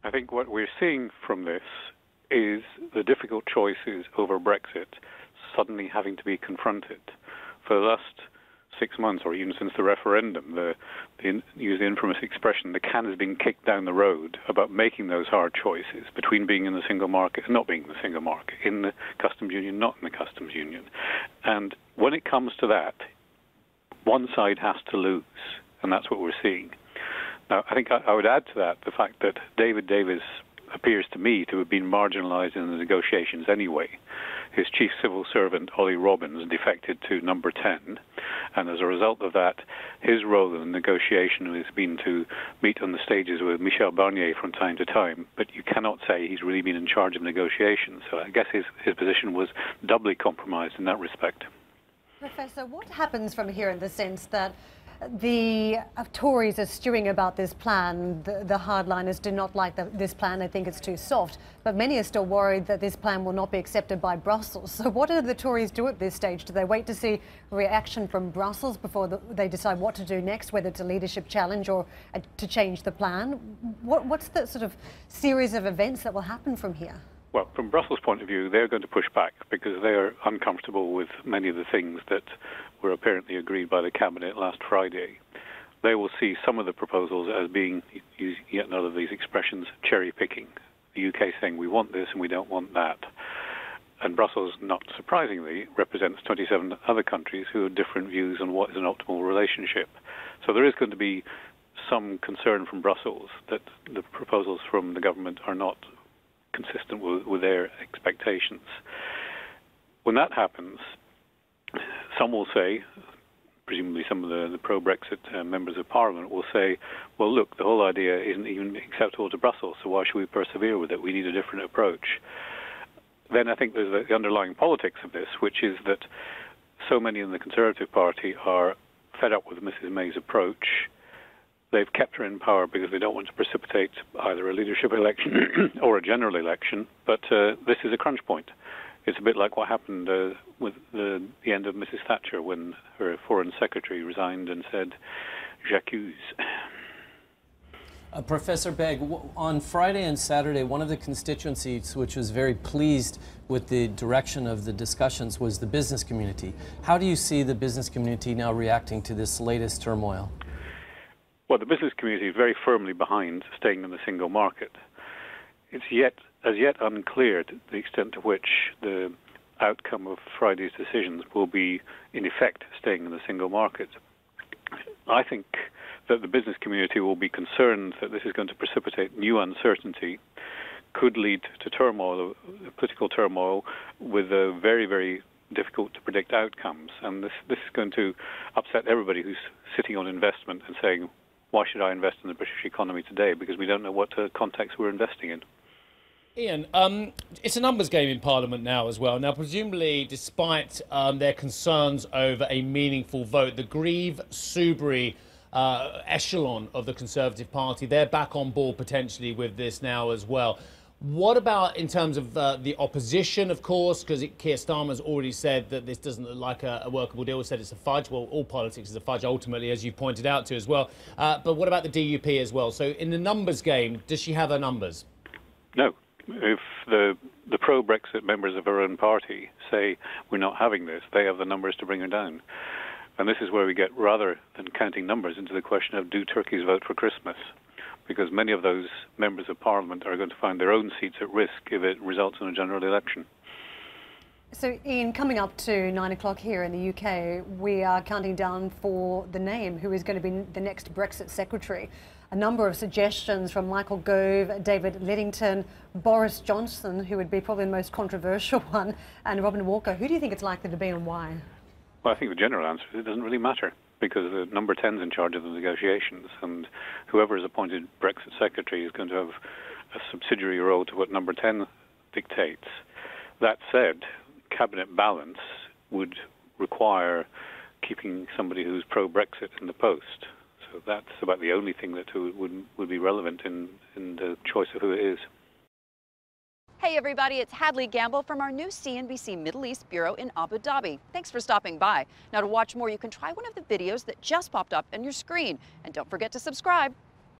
I think what we're seeing from this is the difficult choices over Brexit suddenly having to be confronted. For the last 6 months, or even since the referendum, use the infamous expression, the can has been kicked down the road about making those hard choices between being in the single market and not being in the single market, in the customs union, not in the customs union. And when it comes to that, one side has to lose, and that's what we're seeing. Now, I think I would add to that the fact that David Davis appears to me to have been marginalised in the negotiations anyway. His chief civil servant, Ollie Robbins, defected to number 10, and as a result of that, his role in the negotiation has been to meet on the stages with Michel Barnier from time to time, but you cannot say he's really been in charge of negotiations. So I guess his position was doubly compromised in that respect. Professor, what happens from here in the sense that the Tories are stewing about this plan? The hardliners do not like this plan. They think it's too soft. But many are still worried that this plan will not be accepted by Brussels. So what do the Tories do at this stage? Do they wait to see reaction from Brussels before they decide what to do next, whether it's a leadership challenge or to change the plan? What's the sort of series of events that will happen from here? Well, from Brussels' point of view, they're going to push back because they are uncomfortable with many of the things that were apparently agreed by the Cabinet last Friday. They will see some of the proposals as being, yet another of these expressions, cherry-picking. The UK saying we want this and we don't want that. And Brussels, not surprisingly, represents 27 other countries who have different views on what is an optimal relationship. So there is going to be some concern from Brussels that the proposals from the government are not consistent with their expectations. When that happens, some will say, presumably some of the pro-Brexit members of Parliament will say, well, look, the whole idea isn't even acceptable to Brussels, so why should we persevere with it? We need a different approach. Then I think there's the underlying politics of this, which is that so many in the Conservative Party are fed up with Mrs May's approach. They've kept her in power because they don't want to precipitate either a leadership election or a general election, but this is a crunch point. It's a bit like what happened with the end of Mrs Thatcher when her Foreign Secretary resigned and said, "J'accuse." Professor Begg, on Friday and Saturday, one of the constituencies which was very pleased with the direction of the discussions was the business community. How do you see the business community now reacting to this latest turmoil? Well, the business community is very firmly behind staying in the single market. It's as yet unclear to the extent to which the outcome of Friday's decisions will be, in effect, staying in the single market. I think that the business community will be concerned that this is going to precipitate new uncertainty, could lead to turmoil, political turmoil, with very, very difficult to predict outcomes. And this is going to upset everybody who's sitting on investment and saying, why should I invest in the British economy today? Because we don't know what context we're investing in. Iain, it's a numbers game in Parliament now as well. Now, presumably, despite their concerns over a meaningful vote, the Grieve-Soubry echelon of the Conservative Party, they're back on board potentially with this now as well. What about in terms of the opposition, of course, because Keir Starmer's already said that this doesn't look like a workable deal, said it's a fudge. Well, all politics is a fudge, ultimately, as you pointed out to as well. But what about the DUP as well? So in the numbers game, does she have her numbers? No. If the pro-Brexit members of her own party say we're not having this, they have the numbers to bring her down. And this is where we get, rather than counting numbers, into the question of do turkeys vote for Christmas? Because many of those members of Parliament are going to find their own seats at risk if it results in a general election. So, Iain, coming up to 9 o'clock here in the UK, we are counting down for the name who is going to be the next Brexit secretary. A number of suggestions from Michael Gove, David Lidington, Boris Johnson, who would be probably the most controversial one, and Robin Walker. Who do you think it's likely to be and why? Well, I think the general answer is it doesn't really matter, because the number 10 is in charge of the negotiations, and whoever is appointed Brexit secretary is going to have a subsidiary role to what number 10 dictates. That said, cabinet balance would require keeping somebody who's pro-Brexit in the post. So that's about the only thing that would be relevant in the choice of who it is. Hey everybody, it's Hadley Gamble from our new CNBC Middle East Bureau in Abu Dhabi. Thanks for stopping by. Now to watch more, you can try one of the videos that just popped up on your screen. And don't forget to subscribe.